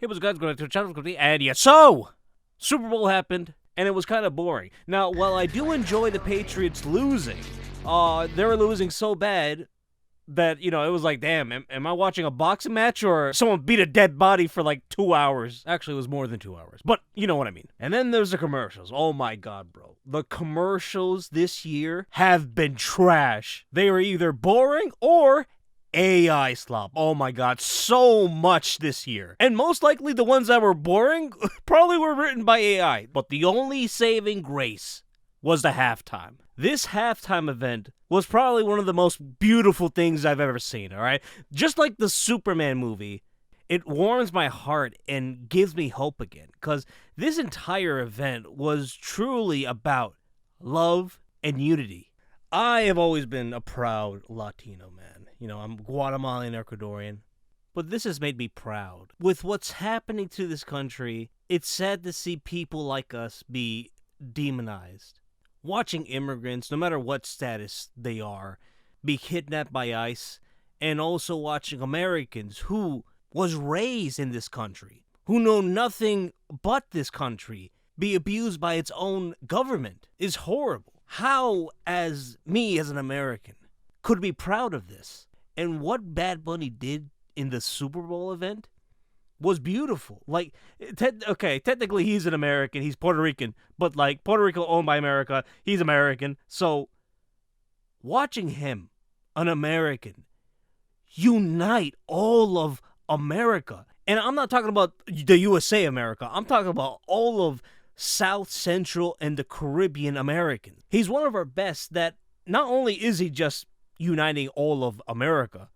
Hey, what's good? And yeah, so Super Bowl happened, and it was kind of boring. Now, while I do enjoy the Patriots losing, they were losing so bad that, it was like, damn, am I watching a boxing match or someone beat a dead body for like 2 hours? Actually, it was more than 2 hours, but you know what I mean. And then there's the commercials. Oh my god, bro. The commercials this year have been trash. They were either boring or AI slop. Oh my god, so much this year. And most likely the ones that were boring probably were written by AI. But the only saving grace was the halftime. This halftime event was probably one of the most beautiful things I've ever seen, alright? Just like the Superman movie, it warms my heart and gives me hope again. Because this entire event was truly about love and unity. I have always been a proud Latino man. I'm Guatemalan Ecuadorian. But this has made me proud. With what's happening to this country, it's sad to see people like us be demonized. Watching immigrants, no matter what status they are, be kidnapped by ICE, and also watching Americans who was raised in this country, who know nothing but this country, be abused by its own government is horrible. How, as an American, could be proud of this? And what Bad Bunny did in the Super Bowl event was beautiful. Like, technically he's an American, he's Puerto Rican, but like Puerto Rico owned by America, he's American. So watching him, an American, unite all of America, and I'm not talking about the USA America, I'm talking about all of South, Central, and the Caribbean Americans. He's one of our best that not only is he just uniting all of America,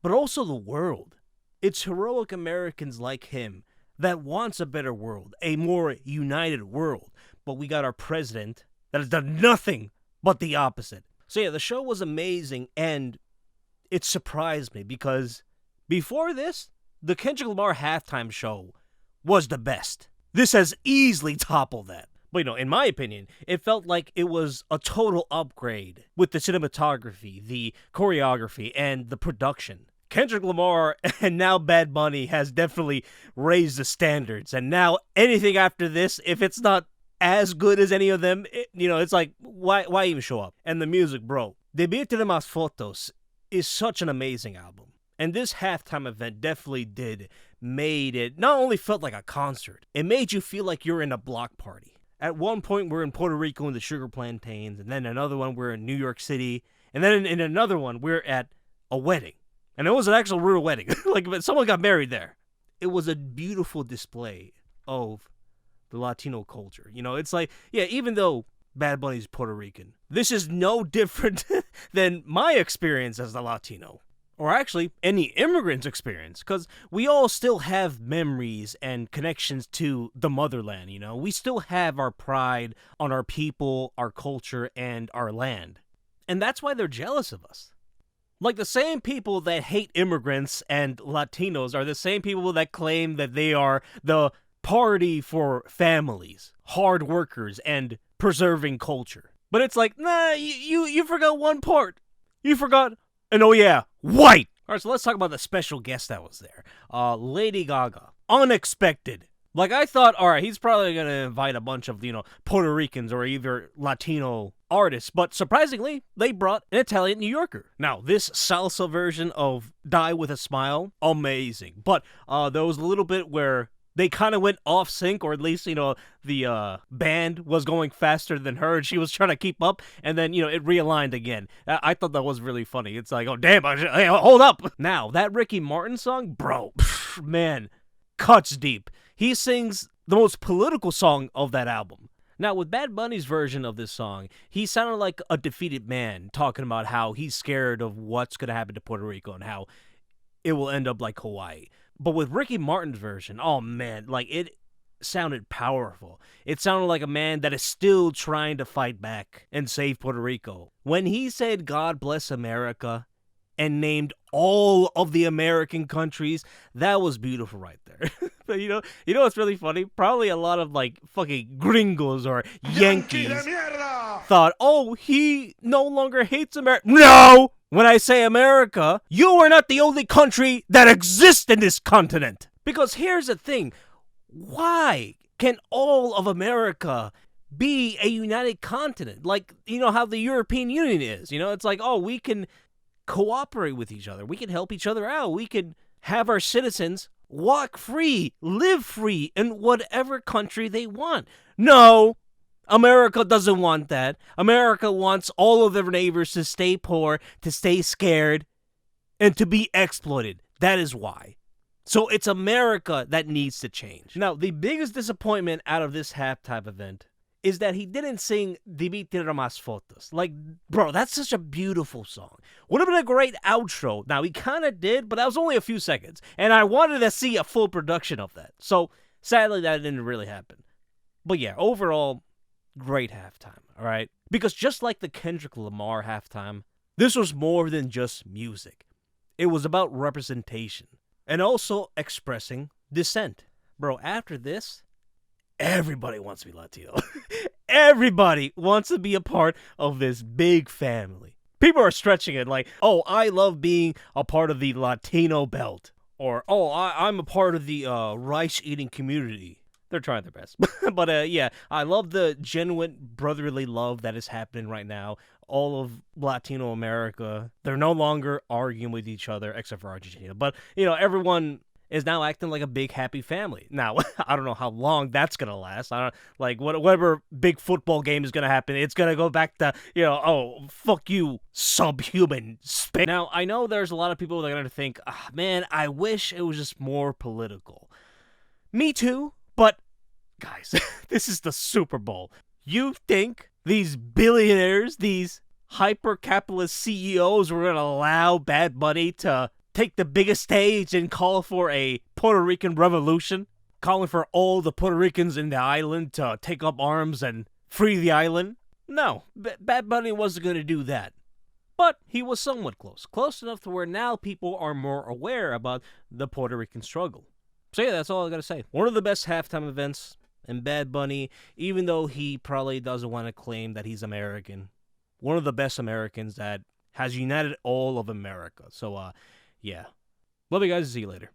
but also the world. It's heroic Americans like him that wants a better world, a more united world. But we got our president that has done nothing but the opposite. So yeah, the show was amazing, and it surprised me because before this, the Kendrick Lamar halftime show was the best. This has easily toppled that. But, in my opinion, it felt like it was a total upgrade with the cinematography, the choreography, and the production. Kendrick Lamar and now Bad Bunny has definitely raised the standards. And now anything after this, if it's not as good as any of them, it's like, why even show up? And the music, bro. Debirte de Más Fotos is such an amazing album. And this halftime event definitely made it not only felt like a concert, it made you feel like you're in a block party. At one point, we're in Puerto Rico in the sugar plantains, and then another one, we're in New York City, and then in another one, we're at a wedding. And it was an actual real wedding. Like, someone got married there. It was a beautiful display of the Latino culture. It's like, yeah, even though Bad Bunny's Puerto Rican, this is no different than my experience as a Latino. Or actually, any immigrant's experience, because we all still have memories and connections to the motherland, We still have our pride on our people, our culture, and our land. And that's why they're jealous of us. Like, the same people that hate immigrants and Latinos are the same people that claim that they are the party for families, hard workers, and preserving culture. But it's like, nah, you forgot one part. You forgot... And oh yeah, white! Alright, so let's talk about the special guest that was there. Lady Gaga. Unexpected. Like, I thought, alright, he's probably gonna invite a bunch of, Puerto Ricans or either Latino artists. But surprisingly, they brought an Italian New Yorker. Now, this salsa version of Die With A Smile, amazing. But there was a little bit where they kind of went off sync, or at least, the band was going faster than her, and she was trying to keep up, and then, it realigned again. I thought that was really funny. It's like, oh, damn, hey, hold up! Now, that Ricky Martin song, bro, man, cuts deep. He sings the most political song of that album. Now, with Bad Bunny's version of this song, he sounded like a defeated man, talking about how he's scared of what's going to happen to Puerto Rico, and how it will end up like Hawaii. But with Ricky Martin's version, oh man, like, it sounded powerful. It sounded like a man that is still trying to fight back and save Puerto Rico. When he said, God bless America, and named all of the American countries, that was beautiful right there. But you know what's really funny? Probably a lot of, like, fucking gringos or Yankees thought, oh, he no longer hates America. No! When I say America, you are not the only country that exists in this continent. Because here's the thing. Why can all of America be a united continent? Like, how the European Union is. It's like, oh, we can cooperate with each other. We can help each other out. We can have our citizens walk free, live free in whatever country they want. No, America doesn't want that. America wants all of their neighbors to stay poor, to stay scared, and to be exploited. That is why. So it's America that needs to change. Now, the biggest disappointment out of this halftime event is that he didn't sing Di mi tira más fotos. Like, bro, that's such a beautiful song. Would have been a great outro. Now, he kind of did, but that was only a few seconds. And I wanted to see a full production of that. So, sadly, that didn't really happen. But yeah, overall, great halftime, all right? Because just like the Kendrick Lamar halftime, this was more than just music. It was about representation and also expressing dissent. Bro, after this, everybody wants to be Latino. Everybody wants to be a part of this big family. People are stretching it like, oh, I love being a part of the Latino belt. Or, oh, I'm a part of the rice-eating community. They're trying their best. But yeah, I love the genuine brotherly love that is happening right now. All of Latino America, they're no longer arguing with each other, except for Argentina. But, everyone is now acting like a big happy family. Now, I don't know how long that's going to last. I don't like whatever big football game is going to happen. It's going to go back to, oh, fuck you, subhuman spit. Now, I know there's a lot of people that are going to think, man, I wish it was just more political. Me too, but guys, this is the Super Bowl. You think these billionaires, these hyper-capitalist CEOs were going to allow Bad Bunny to take the biggest stage and call for a Puerto Rican revolution, calling for all the Puerto Ricans in the island to take up arms and free the island? No, Bad Bunny wasn't going to do that. But he was somewhat close enough to where now people are more aware about the Puerto Rican struggle. So yeah, that's all I got to say. One of the best halftime events, and Bad Bunny, even though he probably doesn't want to claim that he's American, one of the best Americans that has united all of America. So, yeah. Love you guys. See you later.